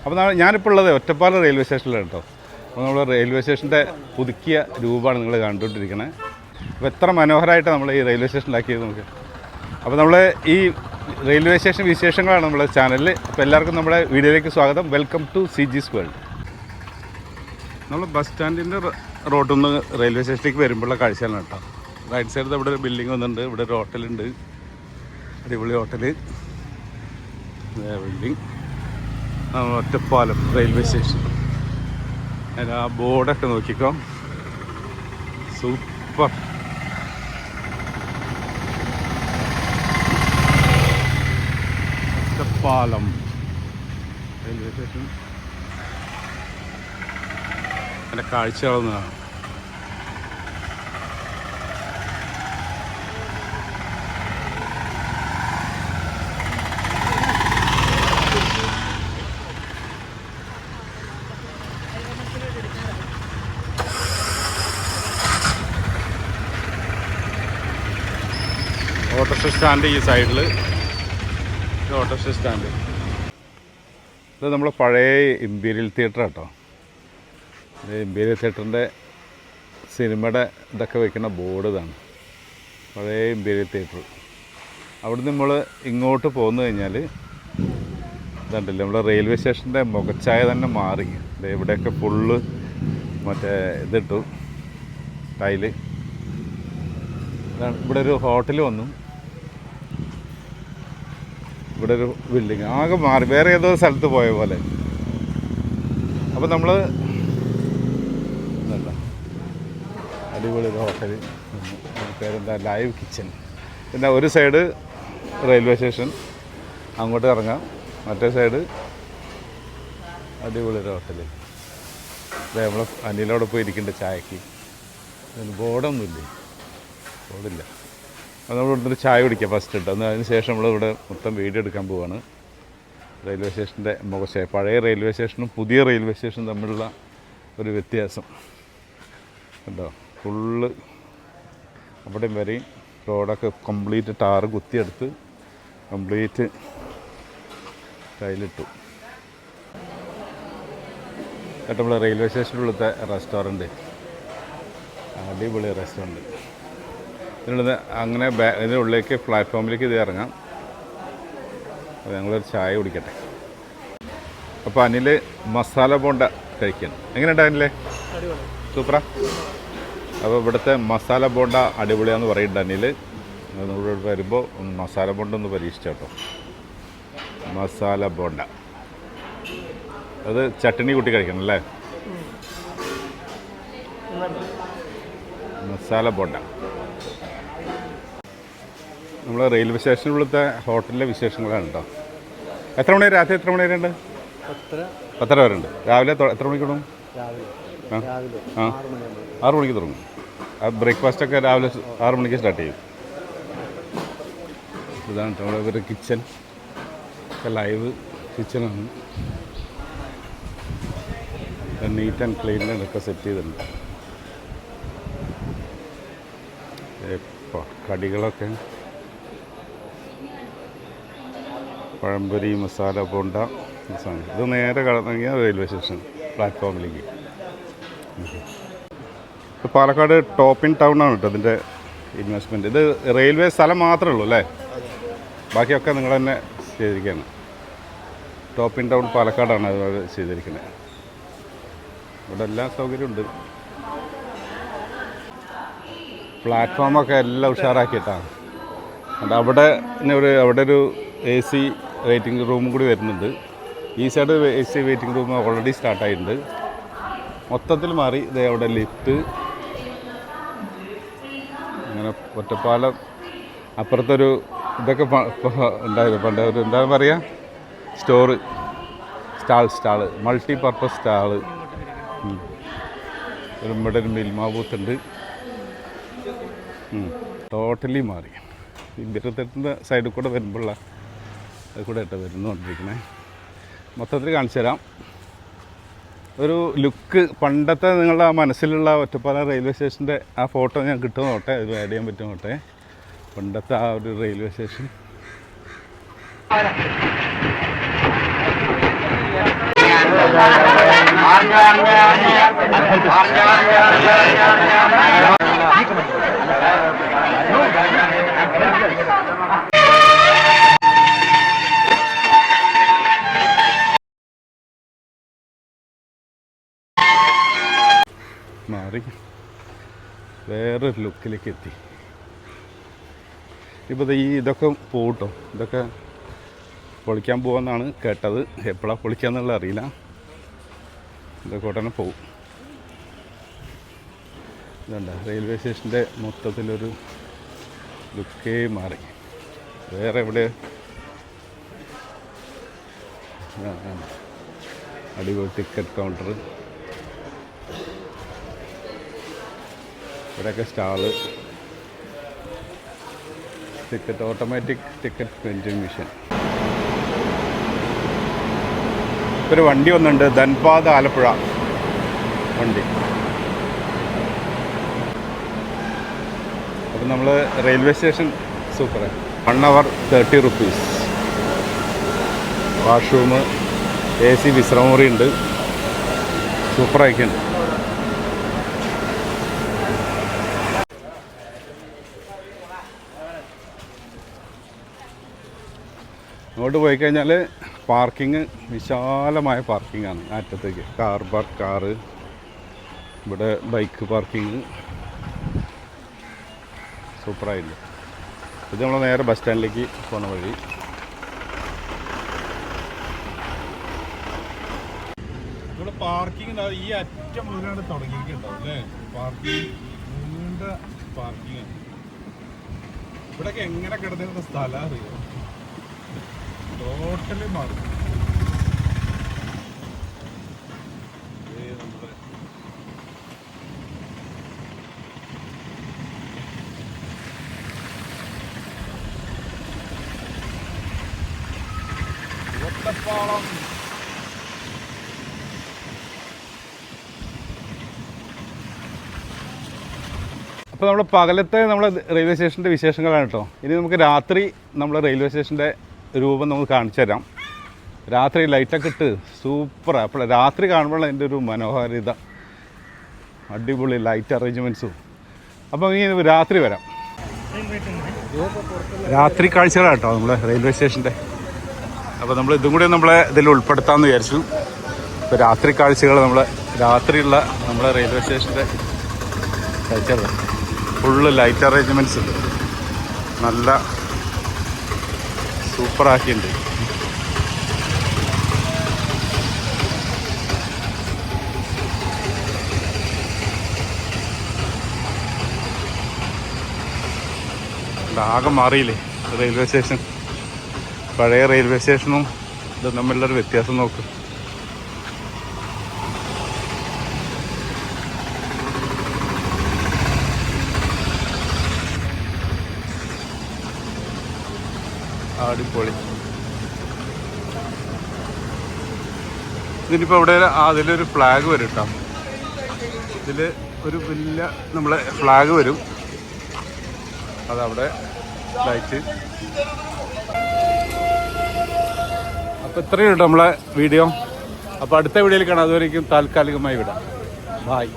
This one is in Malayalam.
അപ്പോൾ ഞാനിപ്പോൾ ഉള്ളത് ഒറ്റപ്പാലം റെയിൽവേ സ്റ്റേഷനിലാണ് കേട്ടോ. അപ്പോൾ നമ്മൾ റെയിൽവേ സ്റ്റേഷൻ്റെ പുതുക്കിയ രൂപമാണ് നിങ്ങൾ കണ്ടുകൊണ്ടിരിക്കുന്നത്. അപ്പോൾ എത്ര മനോഹരമായിട്ടാണ് നമ്മൾ ഈ റെയിൽവേ സ്റ്റേഷനിലാക്കിയത് നമുക്ക്. അപ്പോൾ നമ്മൾ ഈ റെയിൽവേ സ്റ്റേഷൻ വിശേഷങ്ങളാണ് നമ്മുടെ ചാനലിൽ. അപ്പോൾ എല്ലാവർക്കും നമ്മുടെ വീഡിയോയിലേക്ക് സ്വാഗതം. Welcome to CG's world. നമ്മൾ ബസ് സ്റ്റാൻഡിൻ്റെ റോഡിൽ നിന്ന് റെയിൽവേ സ്റ്റേഷനിലേക്ക് വരുമ്പോഴുള്ള കാഴ്ചയാണ് കേട്ടോ. റൈറ്റ് സൈഡിൽ ഇവിടെ ഒരു ബിൽഡിംഗ് വന്നിട്ടുണ്ട്. ഇവിടെ ഒരു ഹോട്ടലുണ്ട്, അടിപൊളി hotel. Building Ottapalam railway station. അതിന് ആ ബോർഡൊക്കെ നോക്കിക്കോ, സൂപ്പർ. Ottapalam railway station. അതിൻ്റെ കാഴ്ചകളൊന്നാണ്. ഓട്ടോറിക്ഷ സ്റ്റാൻഡ് ഈ സൈഡിൽ, ഓട്ടോറിക്ഷ സ്റ്റാൻഡ്. ഇത് നമ്മൾ പഴയ ഇമ്പീരിയൽ തിയേറ്റർ കേട്ടോ. ഇത് ഇമ്പീരിയൽ തിയേറ്ററിൻ്റെ സിനിമയുടെ ഇതൊക്കെ വയ്ക്കുന്ന ബോർഡ് ഇതാണ്, പഴയ ഇമ്പീരിയൽ തിയേറ്റർ. അവിടുന്ന് നമ്മൾ ഇങ്ങോട്ട് പോന്നു കഴിഞ്ഞാൽ ഇതുണ്ടല്ലോ, നമ്മുടെ റെയിൽവേ സ്റ്റേഷൻ്റെ മുഖച്ഛായ തന്നെ മാറി. ഇവിടെയൊക്കെ ഫുള്ള് മറ്റേ ഇതിട്ടു, ടൈല്. ഇവിടെ ഒരു ഹോട്ടൽ വന്നു, ഇവിടെ ഒരു ബിൽഡിങ് ആകെ മാറി, വേറെ ഏതോ സ്ഥലത്ത് പോയ പോലെ. അപ്പോൾ നമ്മൾ അടിപൊളി ഒരു ഹോട്ടൽ, പേരെന്താ, ലൈവ് കിച്ചൺ. പിന്നെ ഒരു സൈഡ് റെയിൽവേ സ്റ്റേഷൻ, അങ്ങോട്ട് ഇറങ്ങാം. മറ്റേ സൈഡ് അടിപൊളി ഒരു ഹോട്ടൽ. അതെ, നമ്മൾ അനിലോടെ പോയി ഇരിക്കേണ്ട ചായക്ക്. ബോർഡൊന്നുമില്ലേ, ബോർഡില്ല. അപ്പോൾ നമ്മൾ ഇവിടുന്ന് ചായ കുടിക്കാം ഫസ്റ്റ് ഇട്ട്. അതിന് ശേഷം നമ്മളിവിടെ മൊത്തം വീഡിയോ എടുക്കാൻ പോവുകയാണ്. റെയിൽവേ സ്റ്റേഷൻ്റെ മുഖച്ഛായ, പഴയ റെയിൽവേ സ്റ്റേഷനും പുതിയ റെയിൽവേ സ്റ്റേഷനും തമ്മിലുള്ള ഒരു വ്യത്യാസം കണ്ടോ. ഫുള്ള് അവിടെയും വരെയും റോഡൊക്കെ കംപ്ലീറ്റ് ടാറ് കുത്തിയെടുത്ത് കംപ്ലീറ്റ് ടൈലിട്ടു. എന്നിട്ട് നമ്മൾ റെയിൽവേ സ്റ്റേഷനിലുള്ളത്തെ റെസ്റ്റോറൻറ്റ്, അടിപൊളി റെസ്റ്റോറൻറ്റ്. ഇതിനുള്ളത് അങ്ങനെ ഇതിനുള്ളിലേക്ക് പ്ലാറ്റ്ഫോമിലേക്ക് ഇത് ഇറങ്ങാം. അപ്പോൾ ഞങ്ങളൊരു ചായ കുടിക്കട്ടെ. അപ്പോൾ അനിൽ മസാല ബോണ്ട കഴിക്കണം. എങ്ങനെയുണ്ട് അനിലേ? സൂപ്പറാ. അപ്പോൾ ഇവിടുത്തെ മസാല ബോണ്ട അടിപൊളിയാന്ന് പറയുന്നുണ്ട് അനിൽ. നമ്മളിവിടെ വരുമ്പോൾ മസാല ബോണ്ട ഒന്ന് പരീക്ഷിച്ചോട്ടോ. മസാല ബോണ്ട അത് ചട്ടണി കൂട്ടി കഴിക്കണം അല്ലേ? മസാല ബോണ്ട. നമ്മൾ റെയിൽവേ സ്റ്റേഷനിലത്തെ ഹോട്ടലിലെ വിശേഷങ്ങളാണ് കേട്ടോ. എത്ര മണി, രാത്രി എത്ര മണി വരെ ഉണ്ട്? 10:30 വരെ ഉണ്ട്. രാവിലെ എത്ര മണിക്ക് തുടങ്ങും? 6 മണിക്ക് തുടങ്ങും. ആ ബ്രേക്ക്ഫാസ്റ്റൊക്കെ രാവിലെ 6 മണിക്ക് സ്റ്റാർട്ട് ചെയ്യും. ഇതാണ് നമ്മുടെ ഒരു കിച്ചൺ, ലൈവ് കിച്ചണാണ്. നീറ്റ് ആൻഡ് ക്ലീനിലൊക്കെ സെറ്റ് ചെയ്തിട്ടുണ്ട്. ഇപ്പോൾ കടികളൊക്കെ പഴംപൊരി, മസാല ബോണ്ട, ഇത് നേരെ കടന്നിറങ്ങിയ റെയിൽവേ സ്റ്റേഷൻ പ്ലാറ്റ്ഫോമിലേക്ക്. ഇത് പാലക്കാട് ടോപ്പ് ഇൻ ടൗൺ ആണ് കേട്ടോ ഇതിൻ്റെ ഇൻവെസ്റ്റ്മെൻറ്റ്. ഇത് റെയിൽവേ സ്ഥലം മാത്രമേ ഉള്ളൂ അല്ലേ? ബാക്കിയൊക്കെ നിങ്ങൾ തന്നെ ചെയ്തിരിക്കുകയാണ്. ടോപ്പ് ഇൻ ടൗൺ പാലക്കാടാണ് അത് ചെയ്തിരിക്കുന്നത്. ഇവിടെ എല്ലാ സൗകര്യമുണ്ട്. പ്ലാറ്റ്ഫോമൊക്കെ എല്ലാം ഉഷാറാക്കിയിട്ടാണ്. അവിടെ ഒരു AC വെയിറ്റിംഗ് റൂമും കൂടി വരുന്നുണ്ട്. ഈ side AC waiting room already സ്റ്റാർട്ടായിട്ടുണ്ട്. മൊത്തത്തിൽ മാറി. ഇതേ അവിടെ ലിഫ്റ്റ്, അങ്ങനെ ഒറ്റപ്പാലം. അപ്പുറത്തൊരു ഇതൊക്കെ ഉണ്ടായത് പണ്ട്, ഒരു എന്താ പറയുക, സ്റ്റാള് മൾട്ടിപർപ്പസ് സ്റ്റാള്. ഇവിടെ ഒരു മിൽമ ബൂത്തുണ്ട്. ടോട്ടലി മാറി. ഈ ബിരുദത്തിൻ്റെ സൈഡിൽ കൂടെ വരുമ്പോഴുള്ള അത് കൂടെ ആയിട്ട് വരുന്നുകൊണ്ടിരിക്കണേ. മൊത്തത്തിൽ കാണിച്ചു തരാം ഒരു ലുക്ക്. പണ്ടത്തെ നിങ്ങളുടെ ആ മനസ്സിലുള്ള ഒറ്റപ്പാലം റെയിൽവേ സ്റ്റേഷൻ്റെ ആ ഫോട്ടോ ഞാൻ കിട്ടുമോ നോട്ടെ, അത് ആഡ് ചെയ്യാൻ പറ്റുമോ നോട്ടെ. പണ്ടത്തെ ആ ഒരു റെയിൽവേ സ്റ്റേഷൻ. മാറി വേറൊരു ലുക്കിലേക്ക് എത്തി. ഇപ്പോൾ ഇതൊക്കെ പോകട്ടോ, ഇതൊക്കെ പൊളിക്കാൻ പോകുമെന്നാണ് കേട്ടത്. എപ്പോഴാണ് പൊളിക്കാന്നുള്ളത് അറിയില്ല. ഇതൊക്കെ ഉടനെ പോകും. ഇതുണ്ട് റെയിൽവേ സ്റ്റേഷൻ്റെ മൊത്തത്തിലൊരു ലുക്കേ മാറി. വേറെ എവിടെ അടിപൊളി ടിക്കറ്റ് കൗണ്ടർ, ഇവിടെയൊക്കെ stall, ticket automatic ticket printing machine. ഒരു വണ്ടി വന്നിട്ടുണ്ട്, ധൻബാദ് ആലപ്പുഴ വണ്ടി. അപ്പം നമ്മൾ railway station super. 1 hour 30 rupees. Washroom, AC വിശ്രമമുറി ഉണ്ട്. സൂപ്പറായിക്കുണ്ട്. അങ്ങോട്ട് പോയി കഴിഞ്ഞാൽ പാർക്കിങ് വിശാലമായ പാർക്കിങ്ങാണ്. അറ്റത്തേക്ക് കാറ്, ഇവിടെ ബൈക്ക് പാർക്കിങ് സൂപ്പറായില്ല. ഇത് നമ്മൾ നേരെ ബസ് സ്റ്റാൻഡിലേക്ക് പോകുന്ന വഴി. ഇവിടെ പാർക്കിംഗ് ഈ അറ്റം മുതലാണ് തുടങ്ങിയിട്ടുണ്ടാവും അല്ലേ? പാർക്കിംഗ് നീണ്ട പാർക്കിംഗ്. ഇവിടെയൊക്കെ എങ്ങനെ കിടന്നിരുന്ന സ്ഥലം അറിയോ? ടോട്ടലി മാറി. ഒറ്റപ്പാലം. അപ്പോൾ നമ്മൾ പകലത്തെ നമ്മൾ റെയിൽവേ സ്റ്റേഷൻ്റെ വിശേഷങ്ങളാണ് കേട്ടോ. ഇനി നമുക്ക് രാത്രി നമ്മൾ റെയിൽവേ സ്റ്റേഷൻ്റെ രൂപം നമുക്ക് കാണിച്ചു തരാം. രാത്രി ലൈറ്റൊക്കെ ഇട്ട് സൂപ്പറാണ്. അപ്പോൾ രാത്രി കാണുമ്പോൾ അതിൻ്റെ ഒരു മനോഹാരിത, അടിപൊളി ലൈറ്റ് അറേഞ്ച്മെൻറ്റ്സും. അപ്പോൾ ഇനി രാത്രി വരാം. രാത്രി കാഴ്ചകളാണ് കേട്ടോ നമ്മളെ റെയിൽവേ സ്റ്റേഷൻ്റെ. അപ്പോൾ നമ്മൾ ഇതും കൂടി നമ്മളെ ഇതിൽ ഉൾപ്പെടുത്താമെന്ന് വിചാരിച്ചു. ഇപ്പോൾ രാത്രി കാഴ്ചകൾ രാത്രിയുള്ള നമ്മളെ റെയിൽവേ സ്റ്റേഷൻ്റെ കാഴ്ചകൾ ഫുള്ള് ലൈറ്റ് അറേഞ്ച്മെൻറ്റ്സ് നല്ല സൂപ്പറാക്കിയിട്ടുണ്ട്. ആകെ മാറിയില്ലേ റെയിൽവേ സ്റ്റേഷൻ? പഴയ റെയിൽവേ സ്റ്റേഷനും ഇത് തമ്മിലുള്ളൊരു വ്യത്യാസം നോക്ക്. അടിപൊളി. ഇതിനിപ്പോൾ ഇവിടെ അതിലൊരു ഫ്ലാഗ് വരും കേട്ടോ. ഇതിൽ ഒരു വലിയ നമ്മളെ ഫ്ലാഗ് വരും, അതവിടെ ലൈറ്റ്. അപ്പോൾ ഇത്രയും കേട്ടോ നമ്മളെ വീഡിയോ. അപ്പോൾ അടുത്ത വീഡിയോയിൽ കാണാം. അതുവരേക്കും താൽക്കാലികമായി വിടാം. ബായ്.